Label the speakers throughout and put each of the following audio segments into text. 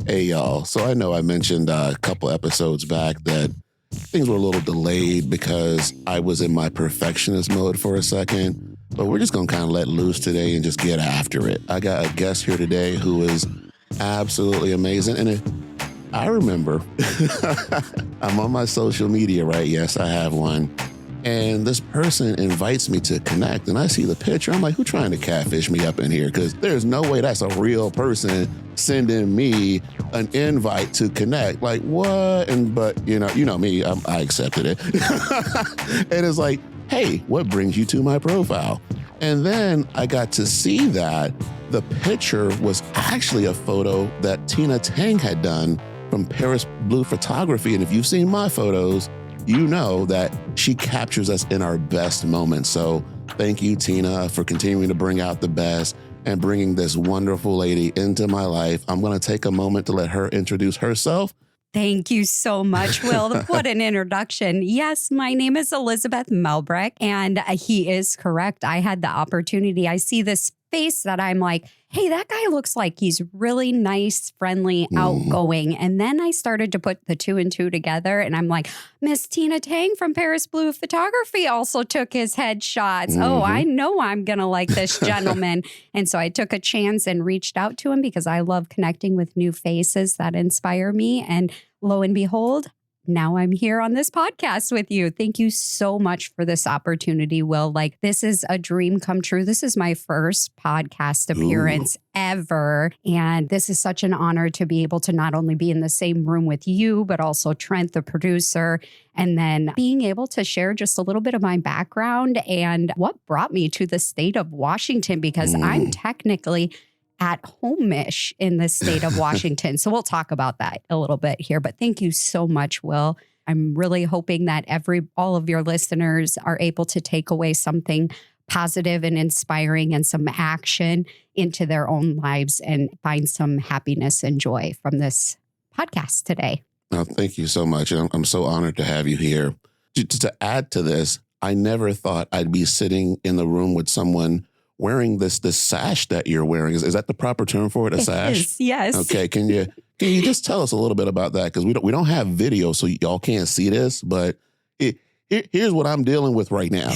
Speaker 1: Hey, y'all. So I know I mentioned a couple episodes back that things were a little delayed because I was in my perfectionist mode for a second, but we're just going to kind of let loose today and just get after it. I got a guest here today who is absolutely amazing. I remember I'm on my social media, right? Yes, I have one. And this person invites me to connect, and I see the picture. I'm like, who trying to catfish me up in here? Because there's no way that's a real person sending me an invite to connect. Like, what? But you know me, I accepted it. And it's like, hey, what brings you to my profile? And then I got to see that the picture was actually a photo that Tina Tang had done from Paris Blue Photography. And if you've seen my photos, you know that she captures us in our best moments. So thank you, Tina, for continuing to bring out the best and bringing this wonderful lady into my life. I'm going to take a moment to let her introduce herself.
Speaker 2: Thank you so much, Will. What an introduction. Yes, my name is Elizabeth Melbrick, and he is correct. I had the opportunity. I see this face that I'm like, hey, that guy looks like he's really nice, friendly, outgoing. And then I started to put the two and two together, and I'm like, Miss Tina Tang from Paris Blue Photography also took his headshots. Oh, I know I'm going to like this gentleman. And so I took a chance and reached out to him because I love connecting with new faces that inspire me. And lo and behold, now I'm here on this podcast with you. Thank you so much for this opportunity, Will. Like, this is a dream come true. This is my first podcast appearance ever. And this is such an honor to be able to not only be in the same room with you, but also Trent, the producer, and then being able to share just a little bit of my background and what brought me to the state of Washington, because I'm technically at home-ish in the state of Washington. So we'll talk about that a little bit here. But thank you so much, Will. I'm really hoping that all of your listeners are able to take away something positive and inspiring and some action into their own lives and find some happiness and joy from this podcast today.
Speaker 1: Oh, thank you so much. And I'm so honored to have you here. To add to this, I never thought I'd be sitting in the room with someone wearing this sash that you're wearing. Is that the proper term for it? A sash?
Speaker 2: Is, yes.
Speaker 1: Okay. Can you just tell us a little bit about that? Because we don't have video, so y'all can't see this. But here's what I'm dealing with right now.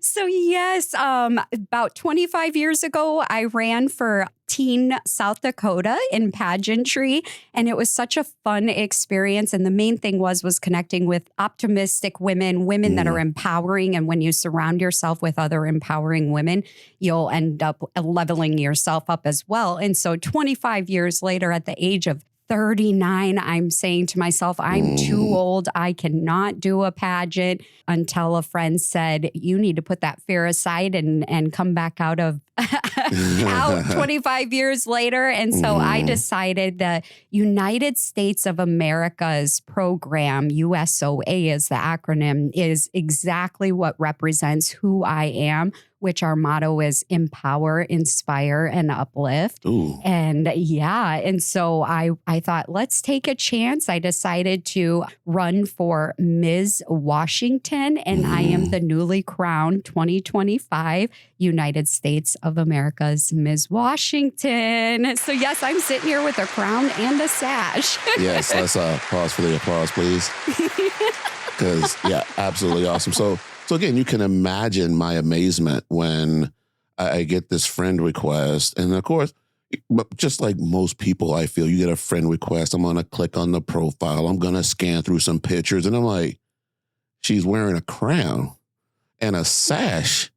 Speaker 2: So yes, about 25 years ago, I ran for Teen South Dakota in pageantry, and it was such a fun experience. And the main thing was connecting with optimistic women that are empowering. And when you surround yourself with other empowering women, you'll end up leveling yourself up as well. And so 25 years later, at the age of 39, I'm saying to myself, I'm too old. I cannot do a pageant, until a friend said, you need to put that fear aside and come back out 25 years later. And so I decided the United States of America's program, USOA is the acronym, is exactly what represents who I am, which our motto is empower, inspire, and uplift. And so I thought, let's take a chance. I decided to run for Ms. Washington, and I am the newly crowned 2025 United States of America's Ms. Washington. So yes, I'm sitting here with a crown and a sash.
Speaker 1: Yes, let's pause for the applause, please. Because, absolutely awesome. So again, you can imagine my amazement when I get this friend request. And of course, just like most people, I feel you get a friend request. I'm going to click on the profile. I'm going to scan through some pictures. And I'm like, she's wearing a crown and a sash.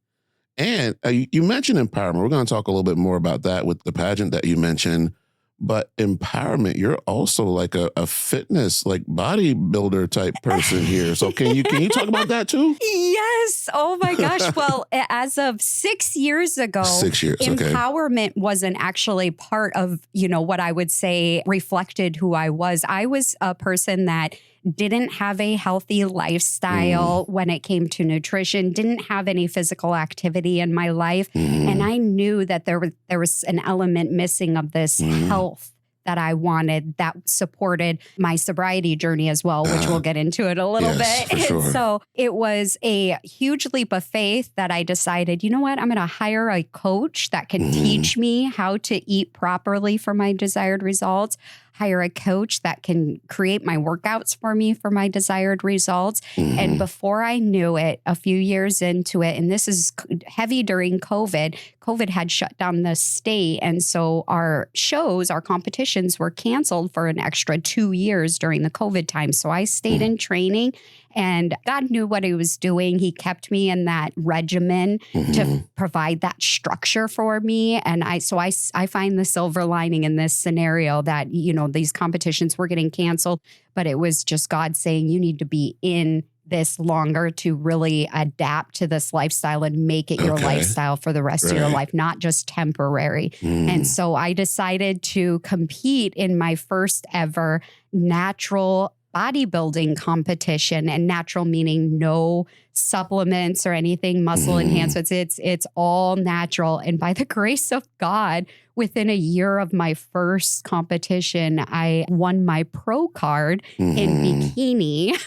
Speaker 1: And you mentioned empowerment. We're going to talk a little bit more about that with the pageant that you mentioned. But empowerment, you're also like a fitness, like bodybuilder type person here. So can you talk about that too?
Speaker 2: Yes. Oh my gosh. Well, as of 6 years ago, empowerment wasn't actually part of, what I would say reflected who I was. I was a person that didn't have a healthy lifestyle when it came to nutrition, didn't have any physical activity in my life. And I knew that there was an element missing of this health that I wanted that supported my sobriety journey as well, which we'll get into it a little bit.
Speaker 1: Sure.
Speaker 2: So it was a huge leap of faith that I decided, you know what, I'm going to hire a coach that can teach me how to eat properly for my desired results. hire a coach that can create my workouts for me for my desired results. And before I knew it, a few years into it, and this is heavy during COVID, COVID had shut down the state. And so our shows, our competitions were canceled for an extra 2 years during the COVID time. So I stayed in training, and God knew what he was doing. He kept me in that regimen to provide that structure for me. And I find the silver lining in this scenario that, these competitions were getting canceled, but it was just God saying, you need to be in this longer to really adapt to this lifestyle and make it your lifestyle for the rest of your life, not just temporary. And so I decided to compete in my first ever natural bodybuilding competition, and natural meaning no supplements or anything, muscle enhancements. It's all natural. And by the grace of God, within a year of my first competition, I won my pro card in bikini,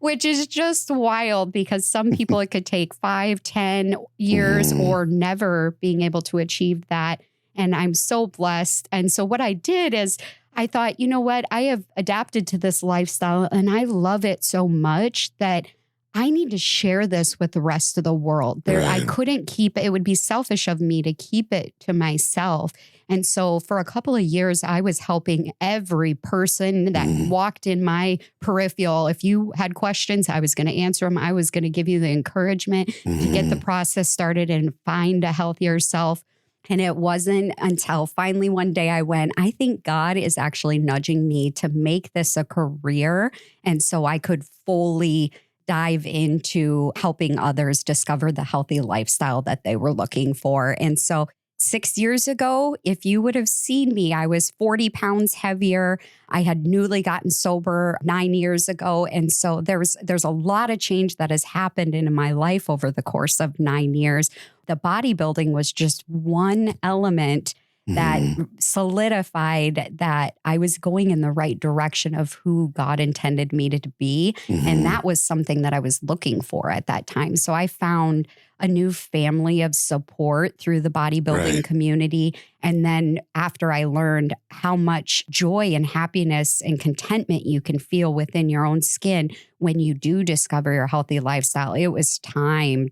Speaker 2: which is just wild because some people it could take 5, 10 years or never being able to achieve that. And I'm so blessed. And so what I did is I thought, you know what? I have adapted to this lifestyle and I love it so much that I need to share this with the rest of the world. I couldn't keep it. It would be selfish of me to keep it to myself. And so for a couple of years, I was helping every person that walked in my peripheral. If you had questions, I was going to answer them. I was going to give you the encouragement to get the process started and find a healthier self. And it wasn't until finally one day I went, I think God is actually nudging me to make this a career. And so I could fully dive into helping others discover the healthy lifestyle that they were looking for. And so 6 years ago, if you would have seen me, I was 40 pounds heavier. I had newly gotten sober 9 years ago. And so there's a lot of change that has happened in my life over the course of 9 years. The bodybuilding was just one element that solidified that I was going in the right direction of who God intended me to be. And that was something that I was looking for at that time. So I found a new family of support through the bodybuilding community. And then after I learned how much joy and happiness and contentment you can feel within your own skin when you do discover your healthy lifestyle, it was time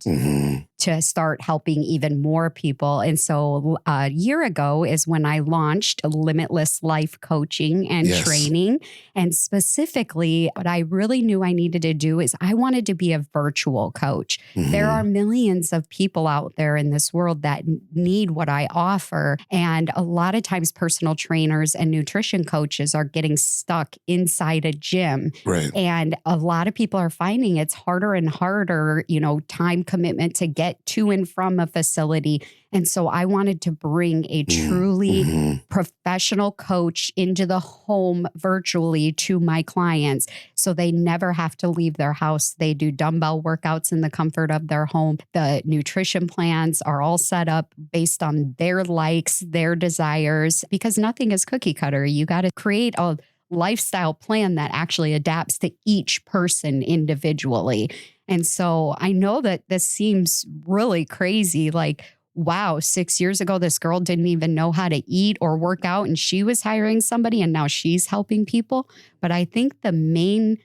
Speaker 2: to start helping even more people. And so a year ago is when I launched Limitless Life Coaching and Training. And specifically, what I really knew I needed to do is I wanted to be a virtual coach. There are millions of people out there in this world that need what I offer. And a lot of times personal trainers and nutrition coaches are getting stuck inside a gym. And a lot of people are finding it's harder and harder, time commitment to get to and from a facility. And so I wanted to bring a truly professional coach into the home virtually to my clients so they never have to leave their house. They do dumbbell workouts in the comfort of their home. The nutrition plans are all set up based on their likes, their desires, because nothing is cookie cutter. You got to create a lifestyle plan that actually adapts to each person individually. And so I know that this seems really crazy, like, wow, 6 years ago, this girl didn't even know how to eat or work out, and she was hiring somebody, and now she's helping people. But I think the main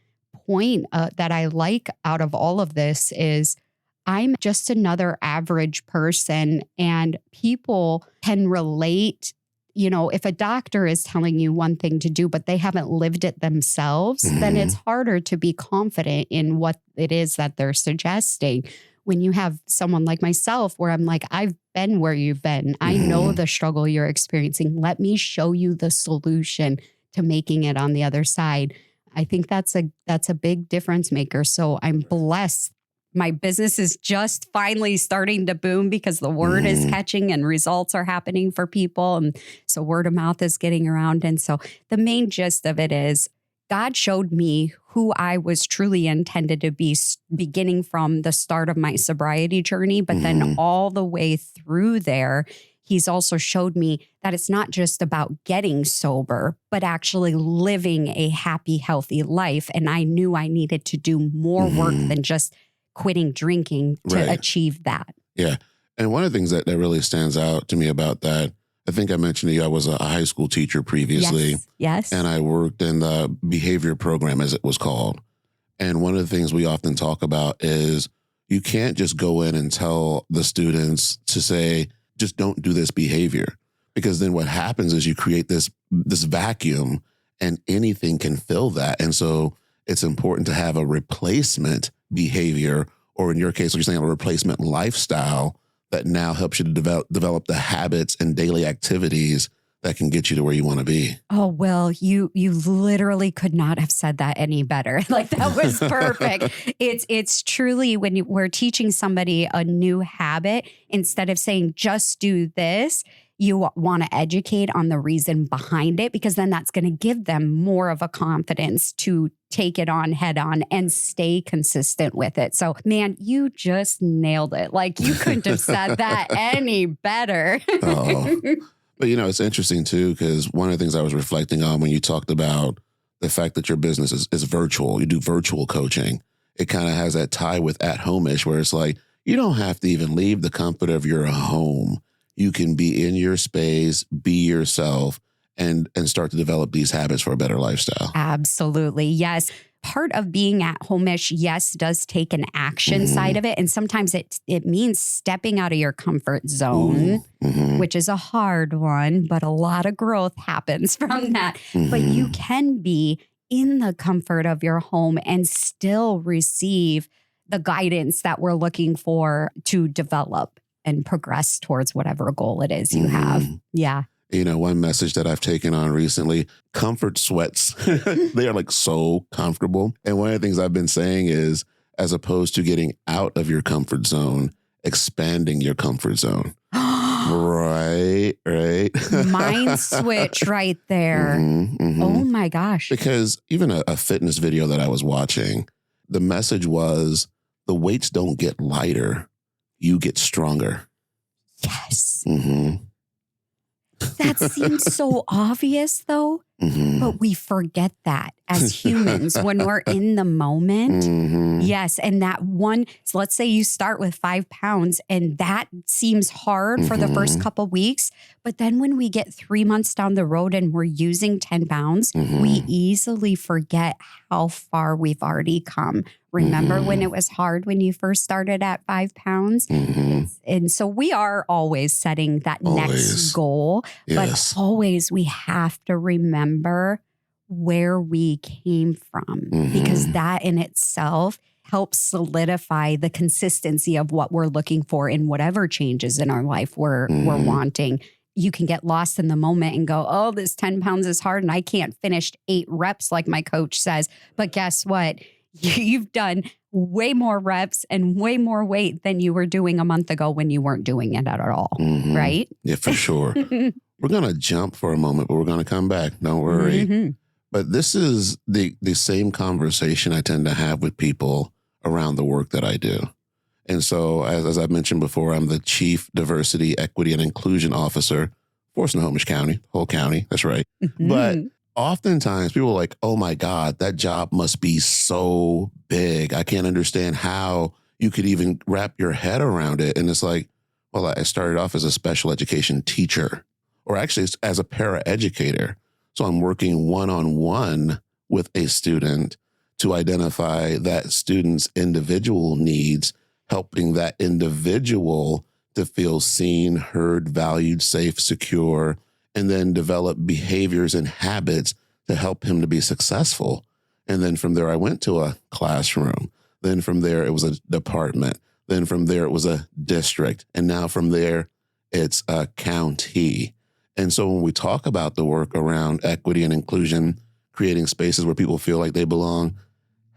Speaker 2: point that I like out of all of this is I'm just another average person, and people can relate. If a doctor is telling you one thing to do, but they haven't lived it themselves, then it's harder to be confident in what it is that they're suggesting. When you have someone like myself, where I'm like, I've been where you've been. I know the struggle you're experiencing. Let me show you the solution to making it on the other side. I think that's a big difference maker. So I'm blessed. My business is just finally starting to boom because the word is catching and results are happening for people. And so word of mouth is getting around. And so the main gist of it is God showed me who I was truly intended to be, beginning from the start of my sobriety journey, but then all the way through there. He's also showed me that it's not just about getting sober, but actually living a happy, healthy life. And I knew I needed to do more work than just quitting drinking to achieve that.
Speaker 1: Yeah. And one of the things that really stands out to me about that, I think I mentioned to you I was a high school teacher previously.
Speaker 2: Yes.
Speaker 1: And I worked in the behavior program, as it was called. And one of the things we often talk about is you can't just go in and tell the students to say, just don't do this behavior. Because then what happens is you create this vacuum and anything can fill that. And so it's important to have a replacement behavior, or in your case, what you're saying, a replacement lifestyle that now helps you to develop the habits and daily activities that can get you to where you want to be.
Speaker 2: Oh, Will, you literally could not have said that any better. Like that was perfect. It's truly when we're teaching somebody a new habit, instead of saying just do this, you want to educate on the reason behind it, because then that's going to give them more of a confidence to take it on head on and stay consistent with it. So, man, you just nailed it. Like you couldn't have said that any better.
Speaker 1: Oh. But, it's interesting, too, because one of the things I was reflecting on when you talked about the fact that your business is virtual, you do virtual coaching, it kind of has that tie with at-home-ish, where it's like, you don't have to even leave the comfort of your home. You can be in your space, be yourself, and start to develop these habits for a better lifestyle.
Speaker 2: Absolutely. Yes. Part of being at home-ish, yes, does take an action side of it. And sometimes it means stepping out of your comfort zone, which is a hard one, but a lot of growth happens from that. But you can be in the comfort of your home and still receive the guidance that we're looking for to develop and progress towards whatever goal it is you have. Yeah.
Speaker 1: One message that I've taken on recently, comfort sweats, they are like so comfortable. And one of the things I've been saying is, as opposed to getting out of your comfort zone, expanding your comfort zone. Right.
Speaker 2: Mind switch right there. Oh my gosh.
Speaker 1: Because even a fitness video that I was watching, the message was the weights don't get lighter, you get stronger.
Speaker 2: Yes. That seems so obvious though, but we forget that as humans when we're in the moment. Yes. And that one, so let's say you start with 5 pounds and that seems hard for the first couple weeks. But then when we get 3 months down the road and we're using 10 pounds, we easily forget how far we've already come. Remember when it was hard when you first started at 5 pounds? And so we are always setting that next goal, but always we have to remember where we came from, because that in itself helps solidify the consistency of what we're looking for in whatever changes in our life we're wanting. You can get lost in the moment and go, oh, this 10 pounds is hard and I can't finish 8 reps like my coach says. But guess what? You've done way more reps and way more weight than you were doing a month ago when you weren't doing it at all, right?
Speaker 1: Yeah, for sure. We're going to jump for a moment, but we're going to come back. Don't worry. But this is the same conversation I tend to have with people around the work that I do. And so, as I mentioned before, I'm the Chief Diversity, Equity, and Inclusion Officer for Snohomish County, whole county. That's right. But oftentimes people are like, oh my God, that job must be so big. I can't understand how you could even wrap your head around it. And it's like, well, I started off as a special education teacher, or actually as a paraeducator. So I'm working one-on-one with a student to identify that student's individual needs, helping that individual to feel seen, heard, valued, safe, secure, and then develop behaviors and habits to help him to be successful. And then from there, I went to a classroom. Then from there, it was a department. Then from there, it was a district. And now from there, it's a county. And so when we talk about the work around equity and inclusion, creating spaces where people feel like they belong,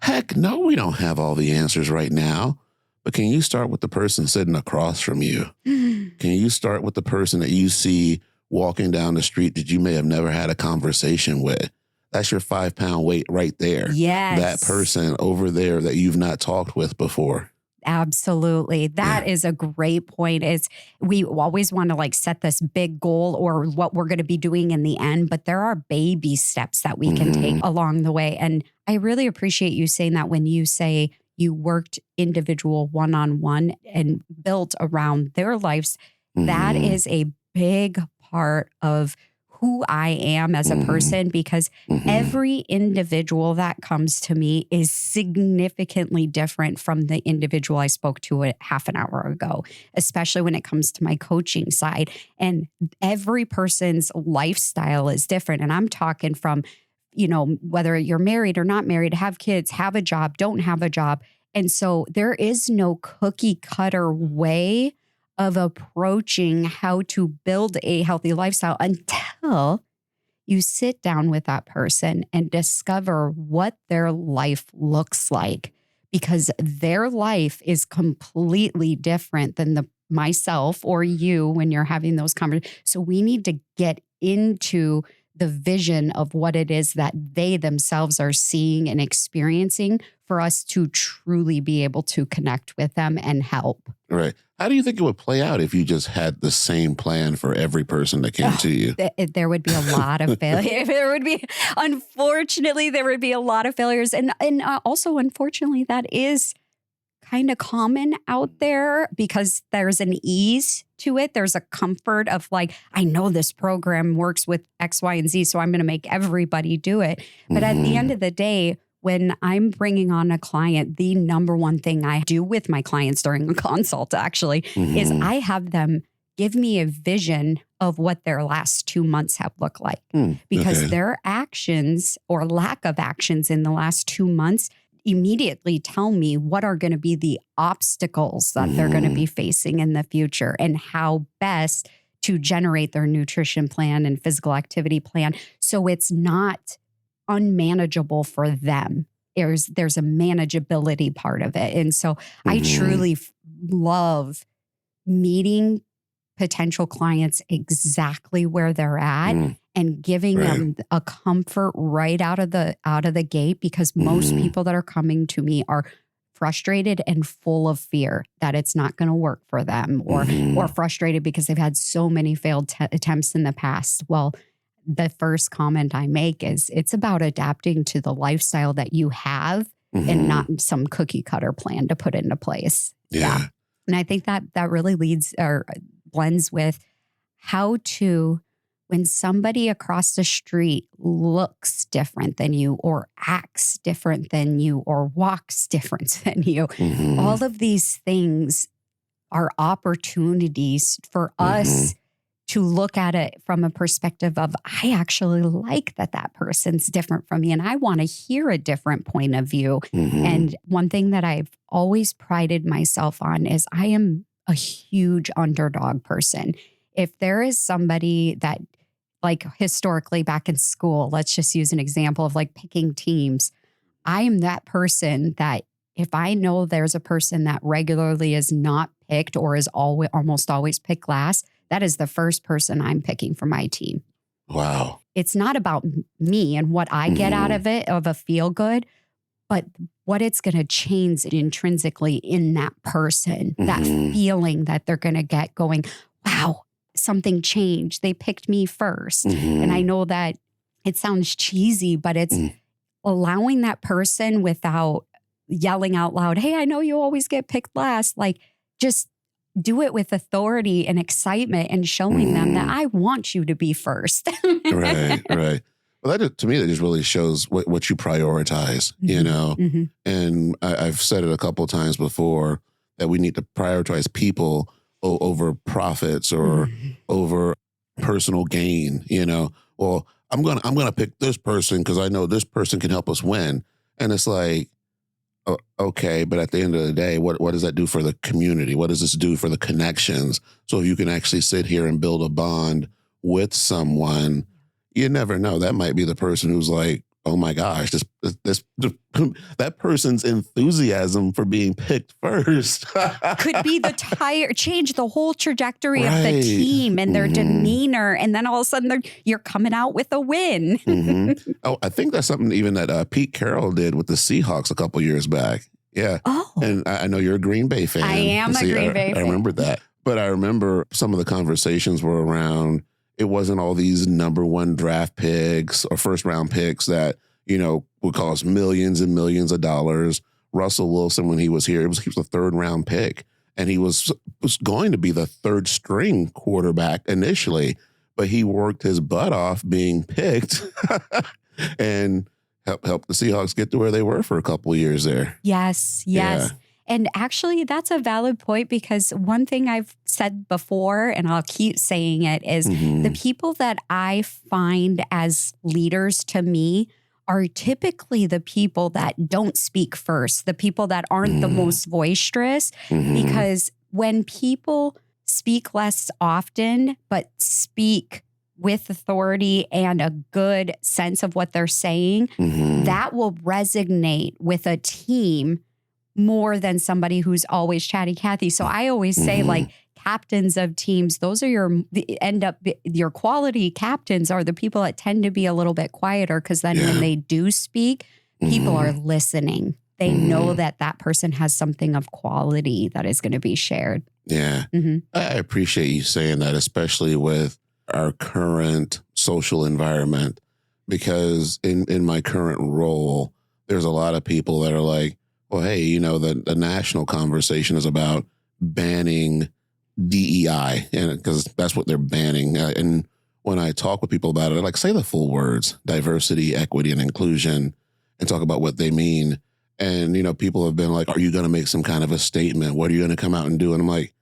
Speaker 1: heck no, we don't have all the answers right now. But can you start with the person sitting across from you? Can you start with the person that you see walking down the street that you may have never had a conversation with? That's your 5 pound weight right there.
Speaker 2: Yes.
Speaker 1: That person over there that you've not talked with before.
Speaker 2: Absolutely. That is a great point. Is we always want to like set this big goal or what we're going to be doing in the end, but there are baby steps that we can take along the way. And I really appreciate you saying that when you say you worked individual one-on-one and built around their lives. That is a big part of who I am as a person, because every individual that comes to me is significantly different from the individual I spoke to a half an hour ago, especially when it comes to my coaching side. And every person's lifestyle is different. And I'm talking from, whether you're married or not married, have kids, have a job, don't have a job. And so there is no cookie cutter way of approaching how to build a healthy lifestyle until you sit down with that person and discover what their life looks like, because their life is completely different than myself or you when you're having those conversations. So we need to get into the vision of what it is that they themselves are seeing and experiencing for us to truly be able to connect with them and help.
Speaker 1: Right. How do you think it would play out if you just had the same plan for every person that came to you?
Speaker 2: There would be a lot of failure. Unfortunately, there would be a lot of failures. And also, unfortunately, that is kind of common out there because there's an ease to it. There's a comfort of like, I know this program works with X, Y, and Z, so I'm going to make everybody do it. But at the end of the day, when I'm bringing on a client, the number one thing I do with my clients during a consult actually is I have them give me a vision of what their last 2 months have looked like. Because their actions or lack of actions in the last 2 months immediately tell me what are going to be the obstacles that they're going to be facing in the future and how best to generate their nutrition plan and physical activity plan so it's not unmanageable for them. There's a manageability part of it. And so I truly love meeting potential clients exactly where they're at and giving them a comfort right out of the gate, because most people that are coming to me are frustrated and full of fear that it's not going to work for them, or frustrated because they've had so many failed attempts in the past. Well, the first comment I make is it's about adapting to the lifestyle that you have and not some cookie cutter plan to put into place. Yeah. And I think that really leads or blends with how to, when somebody across the street looks different than you or acts different than you or walks different than you, all of these things are opportunities for us to look at it from a perspective of, I actually like that person's different from me and I want to hear a different point of view. And one thing that I've always prided myself on is I am a huge underdog person. If there is somebody that, like historically back in school, let's just use an example of like picking teams. I am that person that if I know there's a person that regularly is not picked or is almost always picked last, that is the first person I'm picking for my team.
Speaker 1: Wow.
Speaker 2: It's not about me and what I get out of it, of a feel good, but what it's going to change intrinsically in that person, that feeling that they're going to get going, wow, something changed. They picked me first. And I know that it sounds cheesy, but it's allowing that person without yelling out loud, hey, I know you always get picked last. Like, just do it with authority and excitement and showing them that I want you to be first.
Speaker 1: Right. Well, to me, that just really shows what you prioritize, you know? And I've said it a couple of times before that we need to prioritize people over profits or over personal gain, you know? Well, I'm gonna pick this person because I know this person can help us win. And it's like, okay, but at the end of the day, what does that do for the community? What does this do for the connections? So if you can actually sit here and build a bond with someone, you never know. That might be the person who's like, oh my gosh, that person's enthusiasm for being picked first
Speaker 2: could be change the whole trajectory of the team and their demeanor. And then all of a sudden you're coming out with a win.
Speaker 1: Oh, I think that's something even that Pete Carroll did with the Seahawks a couple years back. Yeah.
Speaker 2: Oh.
Speaker 1: And I know you're a Green Bay fan.
Speaker 2: I am a Green Bay fan.
Speaker 1: I remember that. But I remember some of the conversations were around, it wasn't all these number one draft picks or first round picks that, you know, would cost millions and millions of dollars. Russell Wilson, when he was here, he was a third round pick, and he was going to be the third string quarterback initially. but he worked his butt off being picked and helped the Seahawks get to where they were for a couple of years there.
Speaker 2: Yes.
Speaker 1: Yeah.
Speaker 2: And actually, that's a valid point because one thing I've said before, and I'll keep saying it, is the people that I find as leaders to me are typically the people that don't speak first, the people that aren't the most boisterous, because when people speak less often, but speak with authority and a good sense of what they're saying, that will resonate with a team more than somebody who's always chatty Cathy. So I always say like captains of teams, those are your quality captains are the people that tend to be a little bit quieter because then when they do speak, people are listening. They know that that person has something of quality that is going to be shared.
Speaker 1: Yeah. I appreciate you saying that, especially with our current social environment, because in my current role, there's a lot of people that are like, well, hey, you know, the national conversation is about banning DEI, and because that's what they're banning. And when I talk with people about it, I like say the full words: diversity, equity, and inclusion, and talk about what they mean. And, you know, people have been like, are you going to make some kind of a statement? What are you going to come out and do? And I'm like,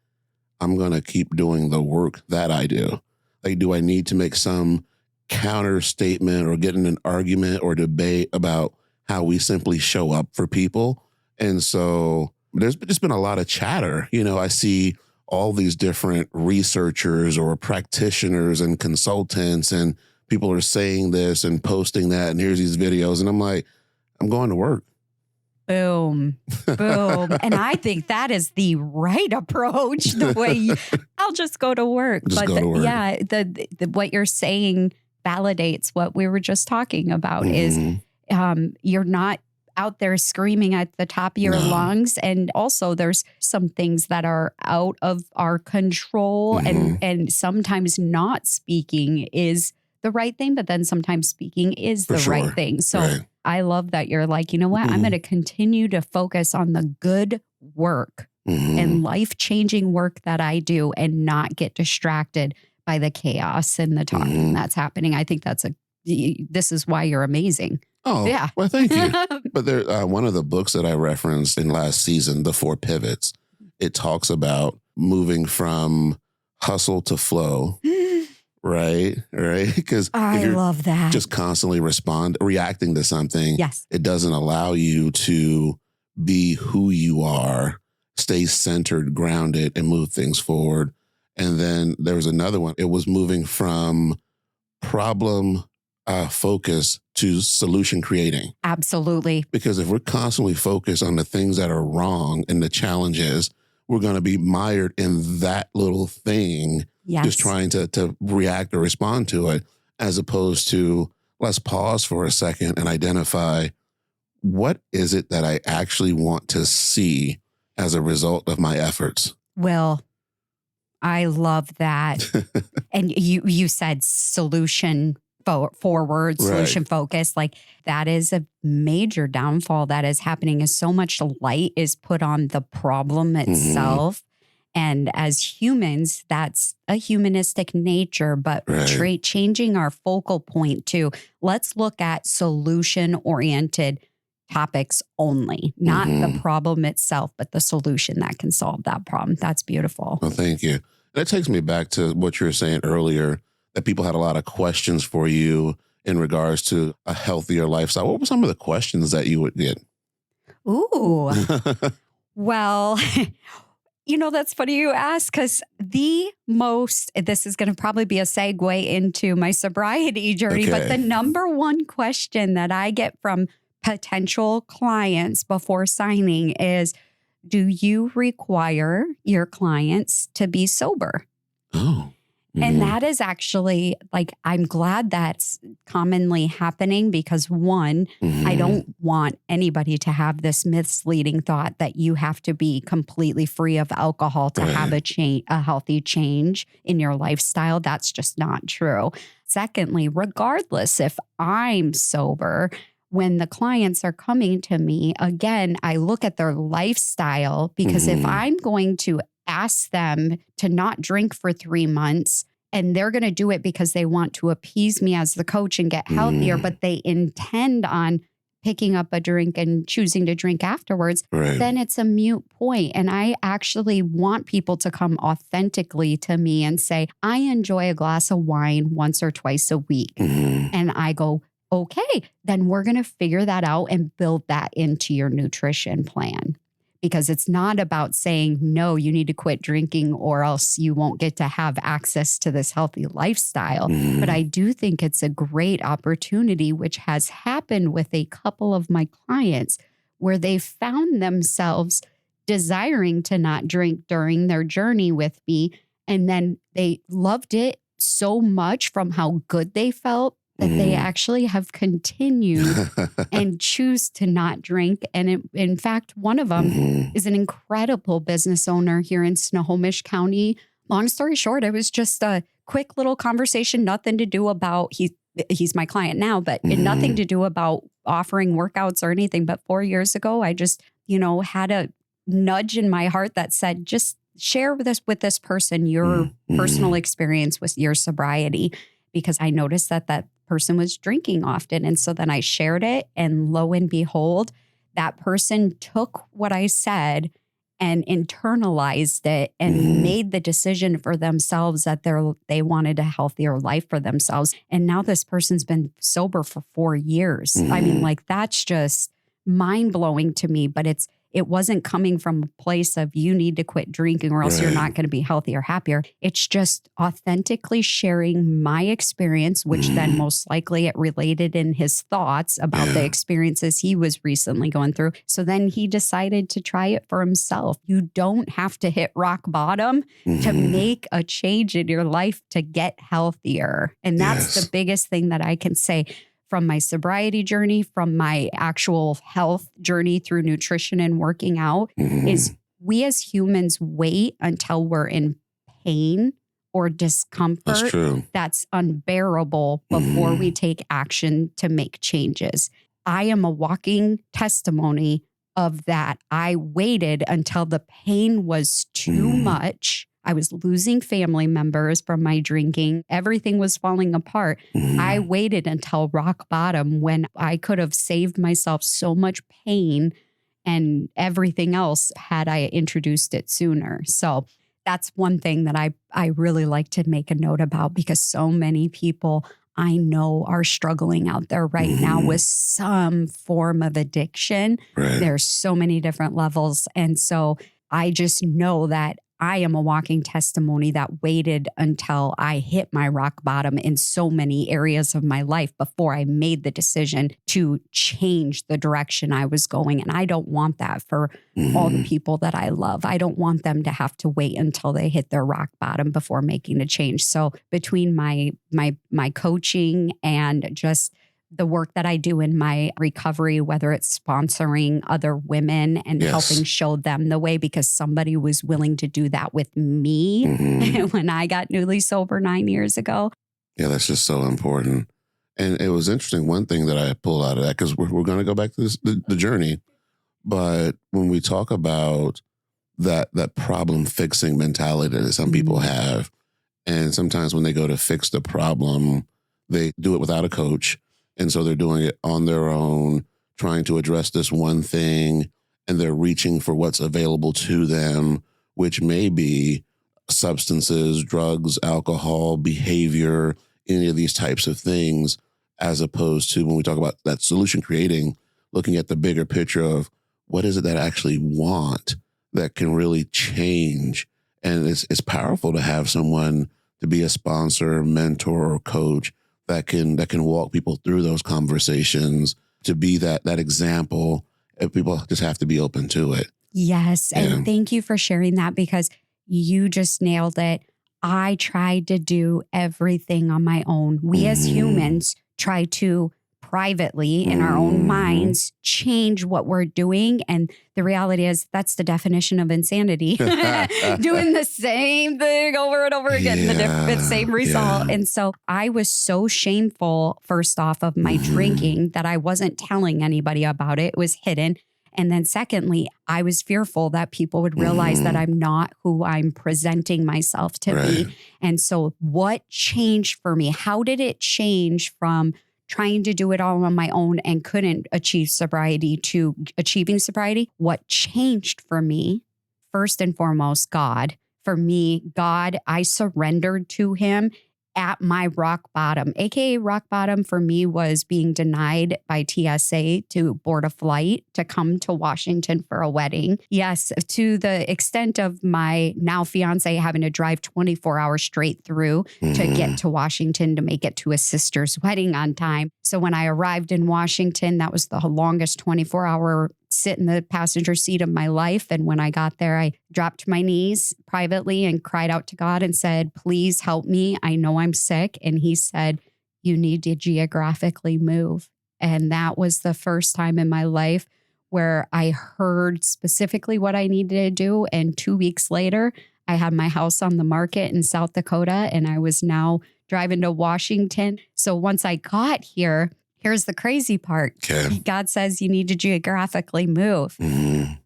Speaker 1: I'm going to keep doing the work that I do. Like, do I need to make some counter statement or get in an argument or debate about how we simply show up for people? And so there's just been a lot of chatter. You know, I see all these different researchers or practitioners and consultants, and people are saying this and posting that, and here's these videos. And I'm like, I'm going to work.
Speaker 2: Boom, boom. And I think that is the right approach, the way I'll just go to work.
Speaker 1: Just go to work.
Speaker 2: Yeah, what you're saying validates what we were just talking about is you're not out there screaming at the top of your lungs. And also there's some things that are out of our control and sometimes not speaking is the right thing, but then sometimes speaking is the right thing. So I love that you're like, you know what? I'm going to continue to focus on the good work and life-changing work that I do and not get distracted by the chaos and the talking that's happening. I think this is why you're amazing.
Speaker 1: Oh, yeah. Well, thank you. But there, one of the books that I referenced in last season, The 4 Pivots, it talks about moving from hustle to flow. Right. Because
Speaker 2: I love that.
Speaker 1: Just constantly reacting to something.
Speaker 2: Yes.
Speaker 1: It doesn't allow you to be who you are, stay centered, grounded, and move things forward. And then there was another one. It was moving from problem focus to solution creating.
Speaker 2: Absolutely.
Speaker 1: Because if we're constantly focused on the things that are wrong and the challenges, we're going to be mired in that little thing. Yes. Just trying to react or respond to it, as opposed to let's pause for a second and identify what is it that I actually want to see as a result of my efforts.
Speaker 2: Well, I love that. And you said solution forward, solution focused. Like that is a major downfall that is happening is so much light is put on the problem itself. And as humans, that's a humanistic nature, but changing our focal point to let's look at solution-oriented topics only, not the problem itself, but the solution that can solve that problem. That's beautiful.
Speaker 1: Well, thank you. That takes me back to what you were saying earlier, that people had a lot of questions for you in regards to a healthier lifestyle. What were some of the questions that you would get?
Speaker 2: Ooh, well... You know, that's funny you ask because this is going to probably be a segue into my sobriety journey, but the number one question that I get from potential clients before signing is, do you require your clients to be sober?
Speaker 1: Oh.
Speaker 2: And that is actually like, I'm glad that's commonly happening because one, I don't want anybody to have this misleading thought that you have to be completely free of alcohol to have a healthy change in your lifestyle. That's just not true. Secondly, regardless if I'm sober, when the clients are coming to me, again, I look at their lifestyle because if I'm going to ask them to not drink for 3 months And they're going to do it because they want to appease me as the coach and get healthier, but they intend on picking up a drink and choosing to drink afterwards, then it's a moot point. And I actually want people to come authentically to me and say, I enjoy a glass of wine once or twice a week. And I go, okay, then we're going to figure that out and build that into your nutrition plan. Because it's not about saying, no, you need to quit drinking or else you won't get to have access to this healthy lifestyle. But I do think it's a great opportunity, which has happened with a couple of my clients where they found themselves desiring to not drink during their journey with me. And then they loved it so much from how good they felt that they actually have continued and choose to not drink. And in fact, one of them is an incredible business owner here in Snohomish County. Long story short, it was just a quick little conversation, nothing to do about, he's my client now, but nothing to do about offering workouts or anything. But 4 years ago, I just, had a nudge in my heart that said, just share with this person your personal experience with your sobriety, because I noticed that person was drinking often. And so then I shared it, and lo and behold, that person took what I said and internalized it and made the decision for themselves that they wanted a healthier life for themselves. And now this person's been sober for 4 years. I mean, that's just mind blowing to me, but it wasn't coming from a place of you need to quit drinking or else you're not going to be healthy or happier. It's just authentically sharing my experience, which then most likely it related in his thoughts about the experiences he was recently going through. So then he decided to try it for himself. You don't have to hit rock bottom to make a change in your life to get healthier. And that's the biggest thing that I can say. From my sobriety journey, from my actual health journey through nutrition and working out, is we as humans wait until we're in pain or discomfort that's unbearable before we take action to make changes. I am a walking testimony of that. I waited until the pain was too much. I was losing family members from my drinking. Everything was falling apart. I waited until rock bottom when I could have saved myself so much pain and everything else had I introduced it sooner. So that's one thing that I really like to make a note about, because so many people I know are struggling out there right now with some form of addiction. There's so many different levels. And so I just know that I am a walking testimony that waited until I hit my rock bottom in so many areas of my life before I made the decision to change the direction I was going. And I don't want that for all the people that I love. I don't want them to have to wait until they hit their rock bottom before making a change. So between my coaching and just the work that I do in my recovery, whether it's sponsoring other women and helping show them the way, because somebody was willing to do that with me when I got newly sober 9 years ago.
Speaker 1: Yeah, that's just so important. And it was interesting. One thing that I pulled out of that, because we're going to go back to the journey, but when we talk about that problem fixing mentality that some people have, and sometimes when they go to fix the problem, they do it without a coach. And so they're doing it on their own, trying to address this one thing, and they're reaching for what's available to them, which may be substances, drugs, alcohol, behavior, any of these types of things, as opposed to when we talk about that solution creating, looking at the bigger picture of what is it that I actually want that can really change. And it's powerful to have someone to be a sponsor, mentor, or coach that can walk people through those conversations, to be that example. People just have to be open to it.
Speaker 2: Yes. And thank you for sharing that, because you just nailed it. I tried to do everything on my own. We as humans try to privately in our own minds change what we're doing. And the reality is that's the definition of insanity. Doing the same thing over and over again, the same result. And so I was so shameful, first off, of my drinking that I wasn't telling anybody about it. It was hidden. And then secondly, I was fearful that people would realize that I'm not who I'm presenting myself to be. And so what changed for me? How did it change from trying to do it all on my own and couldn't achieve sobriety to achieving sobriety? What changed for me, first and foremost, God. For me, God, I surrendered to him at my rock bottom, AKA rock bottom for me was being denied by TSA to board a flight to come to Washington for a wedding. Yes, to the extent of my now fiance having to drive 24 hours straight through to get to Washington to make it to his sister's wedding on time. So when I arrived in Washington, that was the longest 24-hour sit in the passenger seat of my life. And when I got there, I dropped to my knees privately and cried out to God and said, please help me. I know I'm sick. And he said, you need to geographically move. And that was the first time in my life where I heard specifically what I needed to do. And 2 weeks later, I had my house on the market in South Dakota, and I was now driving to Washington. So once I got here, here's the crazy part. Okay. God says you need to geographically move.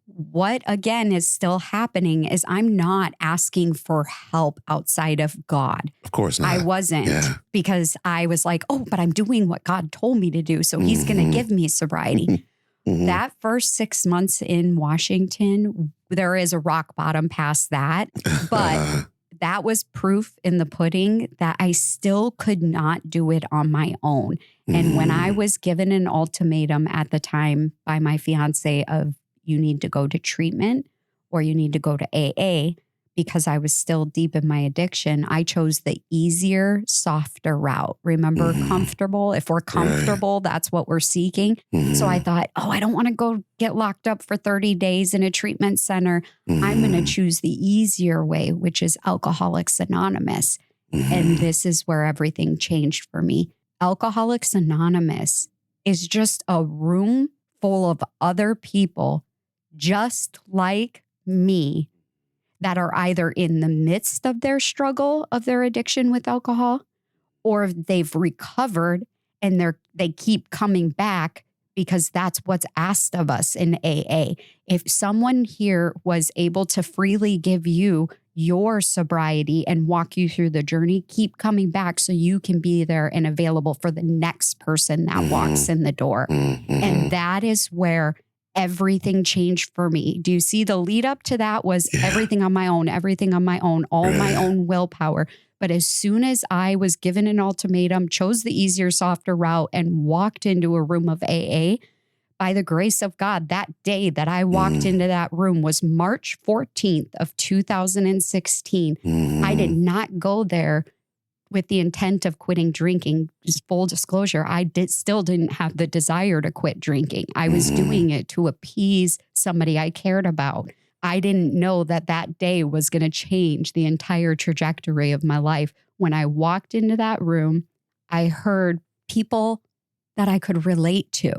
Speaker 2: What, again, is still happening is I'm not asking for help outside of God.
Speaker 1: Of course not.
Speaker 2: I wasn't because I was like, oh, but I'm doing what God told me to do. So he's going to give me sobriety. That first 6 months in Washington, there is a rock bottom past that. But that was proof in the pudding that I still could not do it on my own. And when I was given an ultimatum at the time by my fiance of you need to go to treatment or you need to go to AA, because I was still deep in my addiction, I chose the easier, softer route. Remember, comfortable. If we're comfortable, that's what we're seeking. So I thought, oh, I don't want to go get locked up for 30 days in a treatment center. I'm going to choose the easier way, which is Alcoholics Anonymous. And this is where everything changed for me. Alcoholics Anonymous is just a room full of other people just like me that are either in the midst of their struggle of their addiction with alcohol, or they've recovered and they keep coming back because that's what's asked of us in AA. If someone here was able to freely give you your sobriety and walk you through the journey, keep coming back so you can be there and available for the next person that walks in the door. And that is where everything changed for me. Do you see the lead up to that was everything on my own, all my own willpower. But as soon as I was given an ultimatum, chose the easier, softer route and walked into a room of AA, by the grace of God, that day that I walked into that room was March 14th of 2016. I did not go there with the intent of quitting drinking. Just full disclosure, I still didn't have the desire to quit drinking. I was doing it to appease somebody I cared about. I didn't know that that day was going to change the entire trajectory of my life. When I walked into that room, I heard people that I could relate to.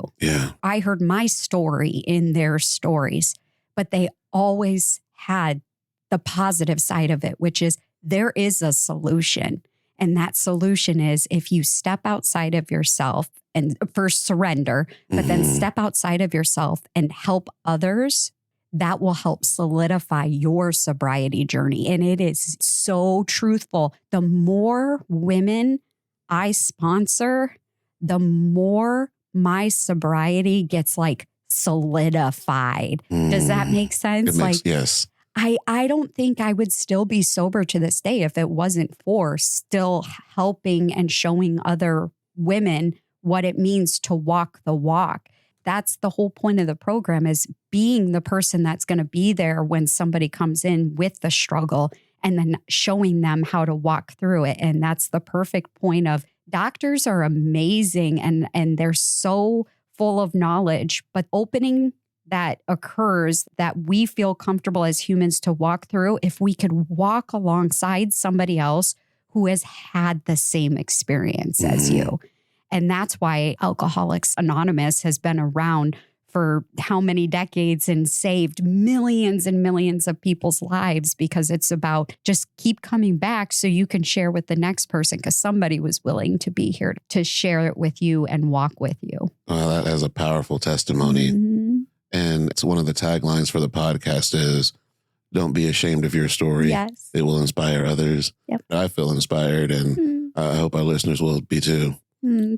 Speaker 2: I heard my story in their stories, but they always had the positive side of it, which is there is a solution. And that solution is if you step outside of yourself and first surrender, but then step outside of yourself and help others, that will help solidify your sobriety journey. And it is so truthful. The more women I sponsor, the more my sobriety gets like solidified. Does that make sense?
Speaker 1: Yes.
Speaker 2: I don't think I would still be sober to this day if it wasn't for still helping and showing other women what it means to walk the walk. That's the whole point of the program, is being the person that's going to be there when somebody comes in with the struggle and then showing them how to walk through it. And that's the perfect point of doctors are amazing and they're so full of knowledge, but opening that occurs that we feel comfortable as humans to walk through, if we could walk alongside somebody else who has had the same experience as you. And that's why Alcoholics Anonymous has been around for how many decades and saved millions and millions of people's lives, because it's about just keep coming back so you can share with the next person, because somebody was willing to be here to share it with you and walk with you.
Speaker 1: Well, that is a powerful testimony. And it's one of the taglines for the podcast is, don't be ashamed of your story.
Speaker 2: Yes.
Speaker 1: It will inspire others.
Speaker 2: Yep.
Speaker 1: I feel inspired, and I hope our listeners will be too.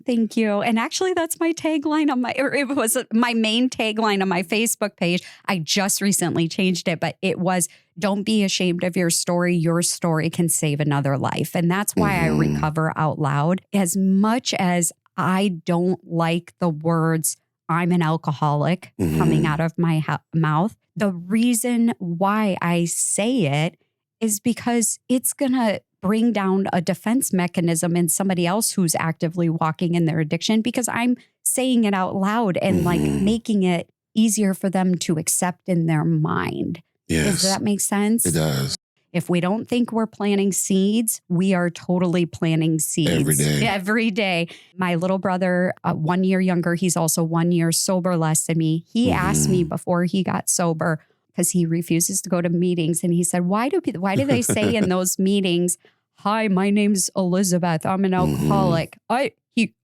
Speaker 2: Thank you. And actually, that's my tagline on my, or it was my main tagline on my Facebook page. I just recently changed it, but it was, don't be ashamed of your story. Your story can save another life. And that's why I recover out loud. As much as I don't like the words, I'm an alcoholic coming out of my mouth, the reason why I say it is because it's going to bring down a defense mechanism in somebody else who's actively walking in their addiction, because I'm saying it out loud and like making it easier for them to accept in their mind.
Speaker 1: Yes.
Speaker 2: Does that make sense?
Speaker 1: It does.
Speaker 2: If we don't think we're planting seeds, we are totally planting seeds.
Speaker 1: Every day.
Speaker 2: Every day. My little brother, 1 year younger, he's also 1 year sober less than me. He asked me before he got sober, because he refuses to go to meetings. And he said, why do they say in those meetings, hi, my name's Elizabeth, I'm an alcoholic. I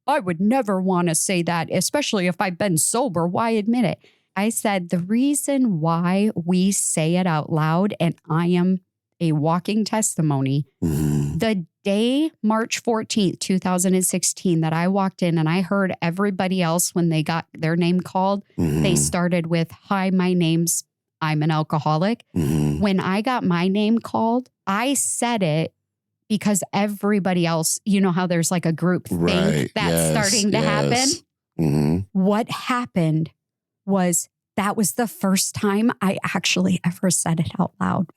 Speaker 2: would never want to say that, especially if I've been sober. Why admit it? I said, the reason why we say it out loud, and I am a walking testimony, the day, March 14th, 2016, that I walked in and I heard everybody else, when they got their name called, they started with, hi, I'm an alcoholic. When I got my name called, I said it because everybody else, you know how there's like a group think that's starting to happen? What happened was, that was the first time I actually ever said it out loud.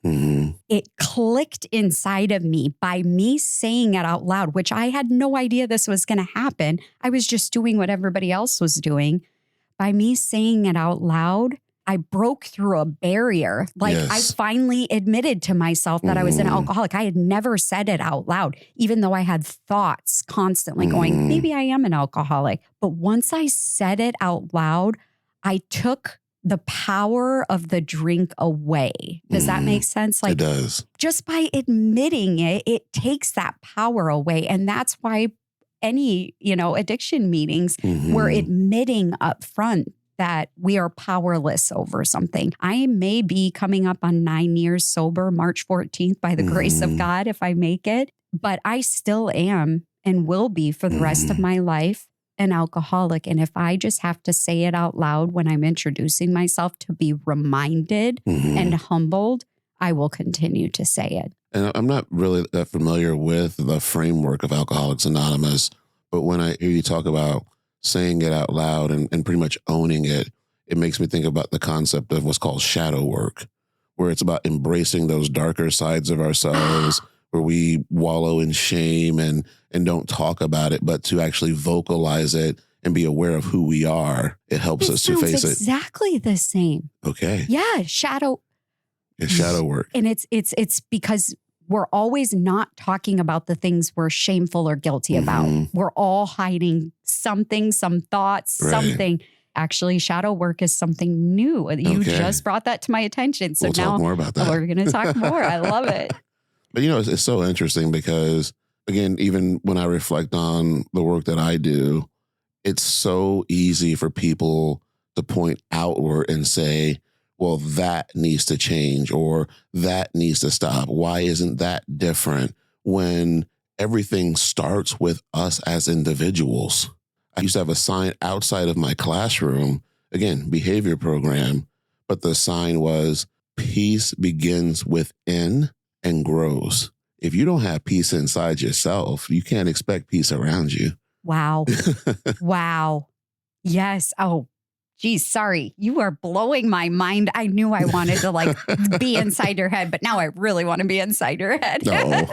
Speaker 2: It clicked inside of me by me saying it out loud, which I had no idea this was going to happen. I was just doing what everybody else was doing. By me saying it out loud, I broke through a barrier. Like I finally admitted to myself that I was an alcoholic. I had never said it out loud, even though I had thoughts constantly going, maybe I am an alcoholic. But once I said it out loud, I took the power of the drink away. Does that make sense? Like,
Speaker 1: it does.
Speaker 2: Just by admitting it, it takes that power away. And that's why any, addiction meetings, we're admitting up front that we are powerless over something. I may be coming up on 9 years sober, March 14th, by the grace of God, if I make it, but I still am and will be for the rest of my life an alcoholic. And if I just have to say it out loud when I'm introducing myself to be reminded and humbled, I will continue to say it.
Speaker 1: And I'm not really that familiar with the framework of Alcoholics Anonymous, but when I hear you talk about saying it out loud and pretty much owning it, it makes me think about the concept of what's called shadow work, where it's about embracing those darker sides of ourselves, where we wallow in shame and don't talk about it, but to actually vocalize it and be aware of who we are. It helps us to face it.
Speaker 2: Exactly the same.
Speaker 1: Okay.
Speaker 2: Yeah, shadow.
Speaker 1: It's shadow work.
Speaker 2: And it's because we're always not talking about the things we're shameful or guilty about. We're all hiding something, some thoughts, something. Actually, shadow work is something new. You just brought that to my attention. So
Speaker 1: we'll
Speaker 2: now
Speaker 1: talk more about that.
Speaker 2: We're going to talk more. I love it.
Speaker 1: But it's so interesting because, again, even when I reflect on the work that I do, it's so easy for people to point outward and say, well, that needs to change or that needs to stop. Why isn't that different? When everything starts with us as individuals. I used to have a sign outside of my classroom, again, behavior program, but the sign was, peace begins within and grows. If you don't have peace inside yourself, you can't expect peace around you.
Speaker 2: Wow. Wow. Yes. Oh, geez, sorry. You are blowing my mind. I knew I wanted to be inside your head, but now I really want to be inside your head.
Speaker 1: No.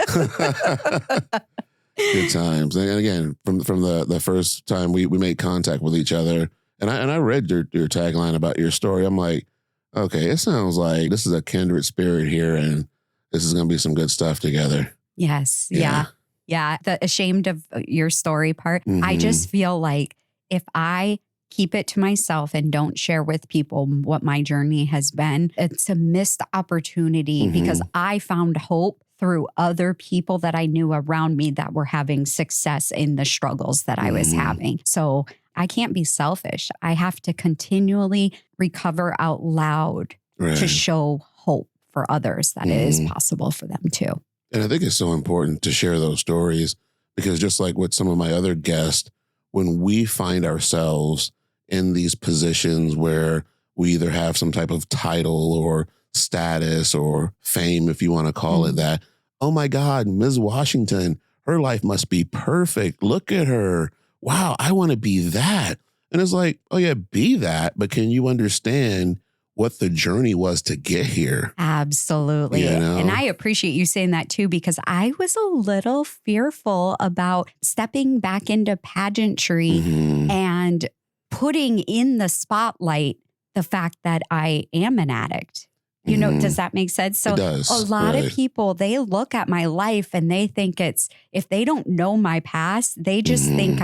Speaker 1: Good times. And again, from the first time we made contact with each other, and I read your tagline about your story. I'm like, okay, it sounds like this is a kindred spirit here, and this is going to be some good stuff together.
Speaker 2: Yes. Yeah. The ashamed of your story part. I just feel like if I keep it to myself and don't share with people what my journey has been, it's a missed opportunity because I found hope through other people that I knew around me that were having success in the struggles that I was having. So I can't be selfish. I have to continually recover out loud to show hope for others that it is possible for them too.
Speaker 1: And I think it's so important to share those stories because just like with some of my other guests, when we find ourselves in these positions where we either have some type of title or status or fame, if you want to call it that, oh my God, Ms. Washington, her life must be perfect. Look at her. Wow, I want to be that. And it's like, oh yeah, be that. But can you understand what the journey was to get here?
Speaker 2: Absolutely.
Speaker 1: You know?
Speaker 2: And I appreciate you saying that too, because I was a little fearful about stepping back into pageantry and putting in the spotlight the fact that I am an addict. You know, does that make sense? So a lot of people, they look at my life and they think if they don't know my past, they just think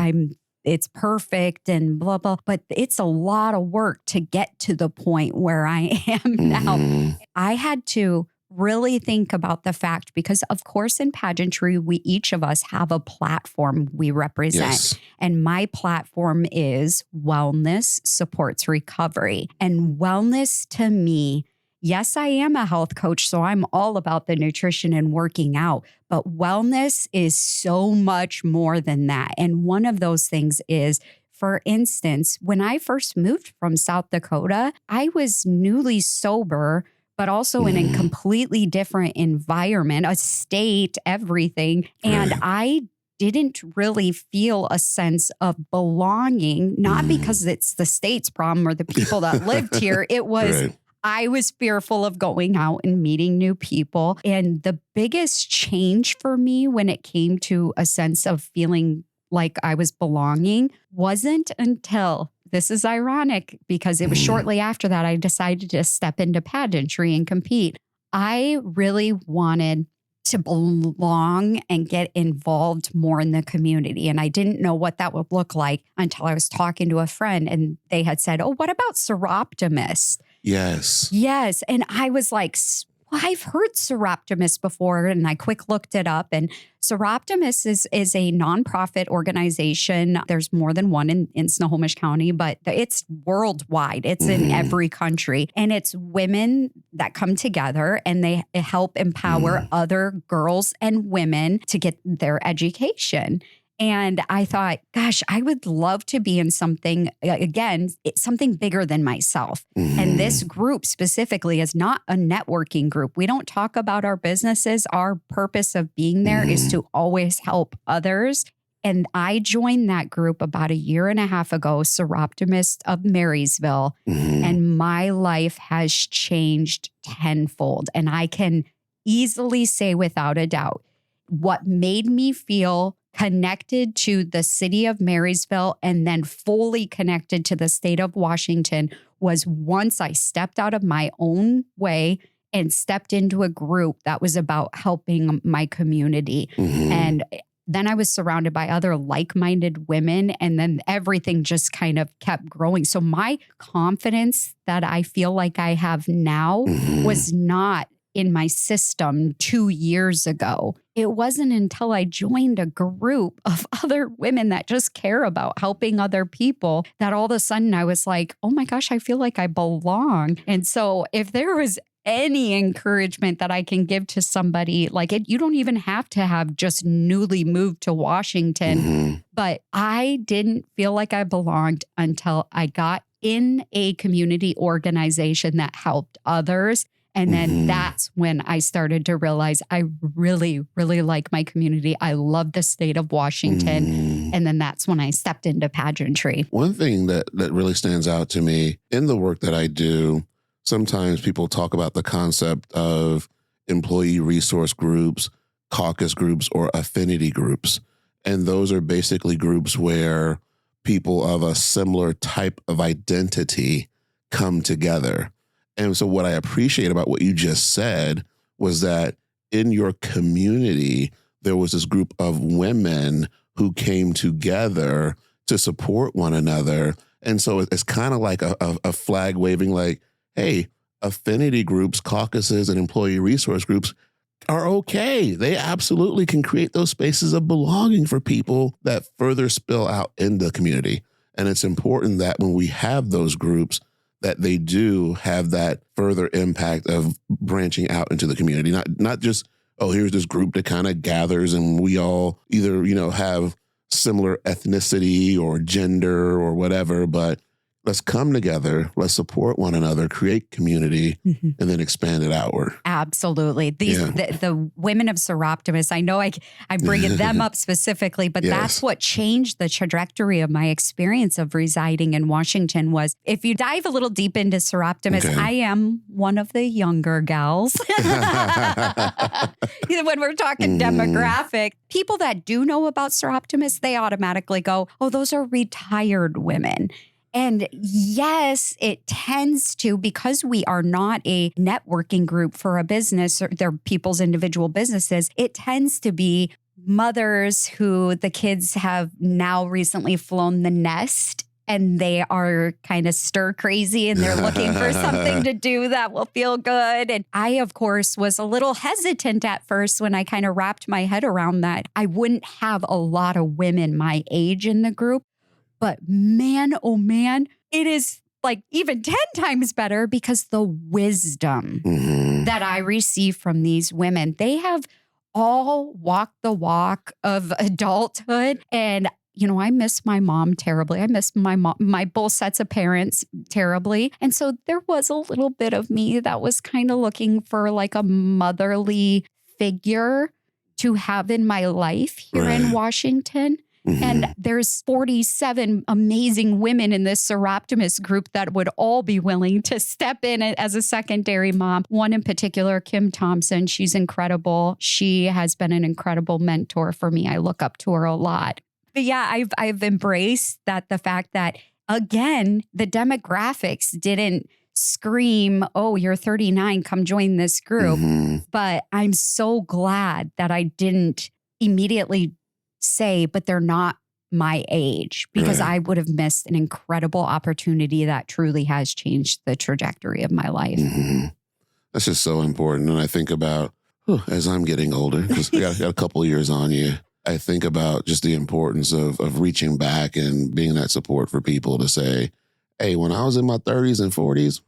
Speaker 2: it's perfect and blah, blah. But it's a lot of work to get to the point where I am now. I had to really think about the fact because, of course, in pageantry, each of us have a platform we represent.
Speaker 1: Yes.
Speaker 2: And my platform is wellness supports recovery. And wellness to me, yes, I am a health coach, so I'm all about the nutrition and working out, but wellness is so much more than that. And one of those things is, for instance, when I first moved from South Dakota, I was newly sober, but also in a completely different environment, a state, everything. And I didn't really feel a sense of belonging, not because it's the state's problem or the people that lived here. It was... I was fearful of going out and meeting new people. And the biggest change for me when it came to a sense of feeling like I was belonging wasn't until, this is ironic because it was shortly after that I decided to step into pageantry and compete. I really wanted to belong and get involved more in the community. And I didn't know what that would look like until I was talking to a friend and they had said, oh, what about Seroptimus?
Speaker 1: Yes.
Speaker 2: Yes. And I was like, well, I've heard Seroptimus before. And I quick looked it up. And Seroptimus is a nonprofit organization. There's more than one in Snohomish County, but it's worldwide. It's in every country. And it's women that come together and they help empower other girls and women to get their education. And I thought, gosh, I would love to be in something, again, something bigger than myself. And this group specifically is not a networking group. We don't talk about our businesses. Our purpose of being there is to always help others. And I joined that group about 1.5 years ago, Seroptimus of Marysville. And my life has changed tenfold. And I can easily say without a doubt, what made me feel connected to the city of Marysville and then fully connected to the state of Washington was once I stepped out of my own way and stepped into a group that was about helping my community. And then I was surrounded by other like-minded women, and then everything just kind of kept growing. So my confidence that I feel like I have now was not in my system 2 years ago. It wasn't until I joined a group of other women that just care about helping other people that all of a sudden I was like, oh my gosh, I feel like I belong. And so if there was any encouragement that I can give to somebody, like you don't even have to have just newly moved to Washington, but I didn't feel like I belonged until I got in a community organization that helped others. And then that's when I started to realize I really, really like my community. I love the state of Washington. And then that's when I stepped into pageantry.
Speaker 1: One thing that really stands out to me in the work that I do, sometimes people talk about the concept of employee resource groups, caucus groups, or affinity groups. And those are basically groups where people of a similar type of identity come together. And so what I appreciate about what you just said was that in your community, there was this group of women who came together to support one another. And so it's kind of like a flag waving like, hey, affinity groups, caucuses, and employee resource groups are okay. They absolutely can create those spaces of belonging for people that further spill out in the community. And it's important that when we have those groups, that they do have that further impact of branching out into the community. Not just, oh, here's this group that kind of gathers and we all either, have similar ethnicity or gender or whatever, but let's come together, let's support one another, create community, and then expand it outward.
Speaker 2: Absolutely. The women of Seroptimus, I know I'm bringing them up specifically, but that's what changed the trajectory of my experience of residing in Washington was, if you dive a little deep into Seroptimus, I am one of the younger gals. When we're talking demographic, people that do know about Seroptimus, they automatically go, oh, those are retired women. And yes, it tends to, because we are not a networking group for a business, or they're people's individual businesses, it tends to be mothers who the kids have now recently flown the nest and they are kind of stir crazy and they're looking for something to do that will feel good. And I, of course, was a little hesitant at first when I kind of wrapped my head around that. I wouldn't have a lot of women my age in the group. But man, oh man, it is like even 10 times better because the wisdom that I receive from these women, they have all walked the walk of adulthood. And, I miss my mom terribly. I miss my both sets of parents terribly. And so there was a little bit of me that was kind of looking for like a motherly figure to have in my life here in Washington. And there's 47 amazing women in this Seroptimus group that would all be willing to step in as a secondary mom. One in particular, Kim Thompson, she's incredible. She has been an incredible mentor for me. I look up to her a lot. But yeah, I've embraced the fact that, again, the demographics didn't scream, oh, you're 39, come join this group. But I'm so glad that I didn't immediately say, but they're not my age, because I would have missed an incredible opportunity that truly has changed the trajectory of my life.
Speaker 1: That's just so important. And I think about, as I'm getting older, because I got a couple of years on you, I think about just the importance of reaching back and being that support for people to say, hey, when I was in my 30s and 40s,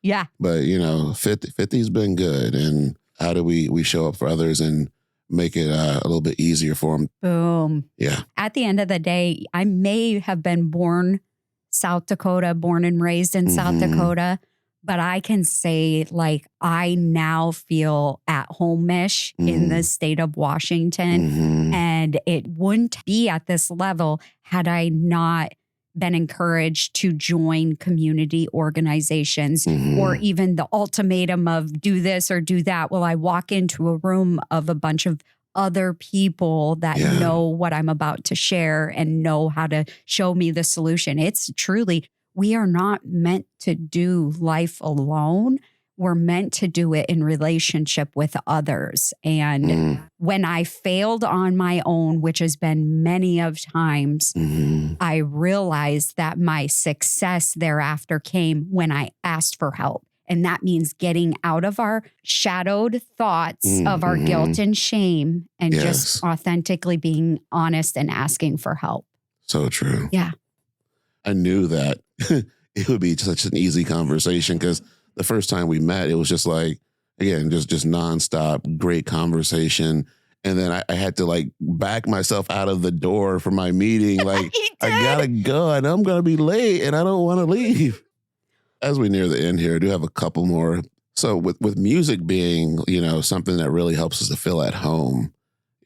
Speaker 2: yeah.
Speaker 1: But, 50's been good. And how do we show up for others and make it a little bit easier for them?
Speaker 2: Boom.
Speaker 1: Yeah.
Speaker 2: At the end of the day, I may have been born and raised in South Dakota, but I can say like I now feel at home-ish in the state of Washington. And it wouldn't be at this level had I not been encouraged to join community organizations or even the ultimatum of do this or do that. Well, I walk into a room of a bunch of other people that know what I'm about to share and know how to show me the solution. It's truly, we are not meant to do life alone. We're meant to do it in relationship with others. And when I failed on my own, which has been many of times, I realized that my success thereafter came when I asked for help. And that means getting out of our shadowed thoughts of our guilt and shame and just authentically being honest and asking for help.
Speaker 1: So true.
Speaker 2: Yeah.
Speaker 1: I knew that it would be such an easy conversation because the first time we met, it was just like, again, just nonstop, great conversation. And then I had to like back myself out of the door for my meeting. Like, I gotta go and I'm going to be late and I don't want to leave. As we near the end here, I do have a couple more. So with music being, something that really helps us to feel at home,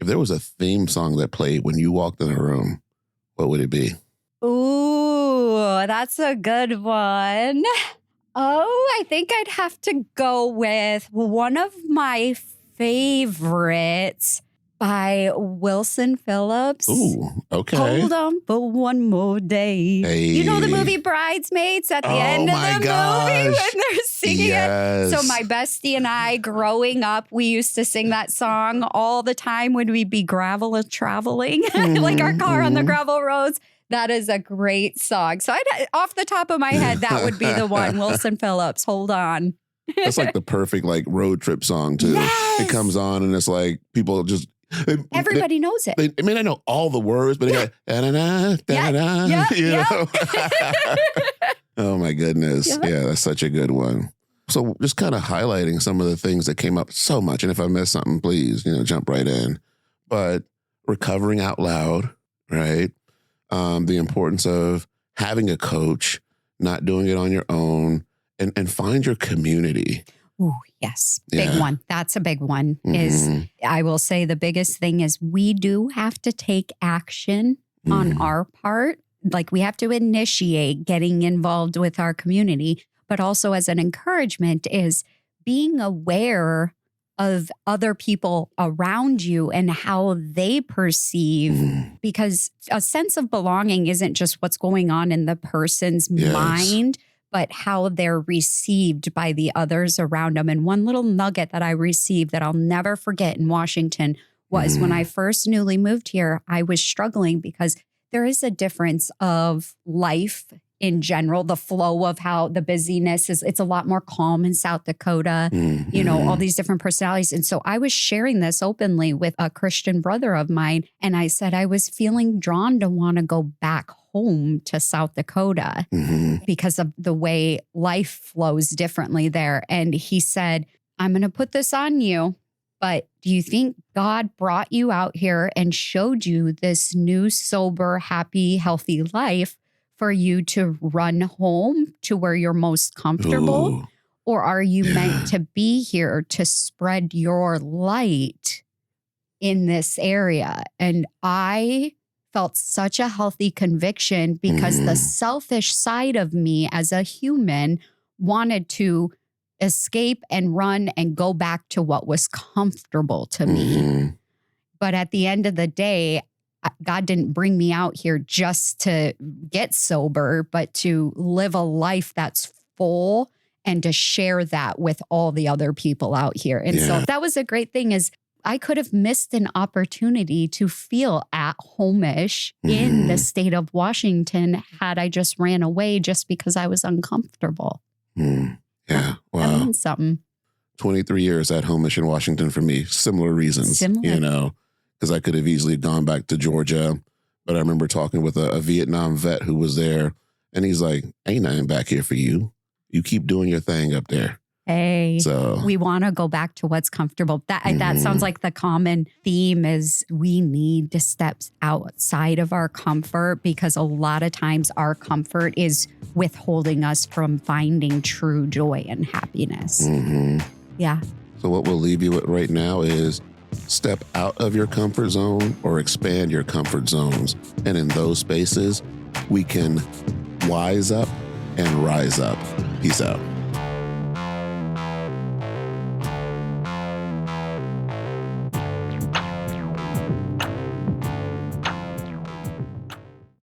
Speaker 1: if there was a theme song that played when you walked in a room, what would it be?
Speaker 2: Ooh, that's a good one. Oh, I think I'd have to go with one of my favorites by Wilson Phillips.
Speaker 1: Ooh, okay.
Speaker 2: Hold on for one more day.
Speaker 1: Hey.
Speaker 2: You know the movie Bridesmaids at the end of the movie when they're singing it? So my bestie and I, growing up, we used to sing that song all the time when we'd be gravel traveling, like our car on the gravel roads. That is a great song. So off the top of my head, that would be the one. Wilson Phillips, Hold On.
Speaker 1: That's like the perfect like road trip song too.
Speaker 2: Yes.
Speaker 1: It comes on and it's like people just
Speaker 2: Everybody knows it.
Speaker 1: I mean, I know all the words, but they got da-da-da, da-da-da, Oh my goodness. Yeah, that's such a good one. So just kind of highlighting some of the things that came up so much. And if I missed something, please, jump right in. But recovering out loud, right? The importance of having a coach, not doing it on your own, and find your community.
Speaker 2: Ooh, yes. Big one. That's a big one. Is I will say the biggest thing is we do have to take action on our part. Like we have to initiate getting involved with our community, but also as an encouragement is being aware of other people around you and how they perceive, because a sense of belonging isn't just what's going on in the person's mind, but how they're received by the others around them. And one little nugget that I received that I'll never forget in Washington was when I first newly moved here, I was struggling because there is a difference of life in general, the flow of how the busyness is. It's a lot more calm in South Dakota, all these different personalities. And so I was sharing this openly with a Christian brother of mine. And I said, I was feeling drawn to want to go back home to South Dakota because of the way life flows differently there. And he said, I'm going to put this on you, but do you think God brought you out here and showed you this new, sober, happy, healthy life for you to run home to where you're most comfortable?
Speaker 1: Ooh.
Speaker 2: Or are you meant to be here to spread your light in this area? And I felt such a healthy conviction because the selfish side of me as a human wanted to escape and run and go back to what was comfortable to me. But at the end of the day, God didn't bring me out here just to get sober, but to live a life that's full and to share that with all the other people out here. And so that was a great thing is I could have missed an opportunity to feel at home-ish in the state of Washington had I just ran away just because I was uncomfortable.
Speaker 1: Yeah. Wow.
Speaker 2: That means something.
Speaker 1: 23 years at home-ish in Washington for me. Similar reasons, because I could have easily gone back to Georgia. But I remember talking with a Vietnam vet who was there, and he's like, ain't nothing back here for you. You keep doing your thing up there.
Speaker 2: Hey,
Speaker 1: so
Speaker 2: we want to go back to what's comfortable. That sounds like the common theme is we need to step outside of our comfort because a lot of times our comfort is withholding us from finding true joy and happiness. Yeah.
Speaker 1: So what we'll leave you with right now is step out of your comfort zone or expand your comfort zones. And in those spaces, we can wise up and rise up. Peace out.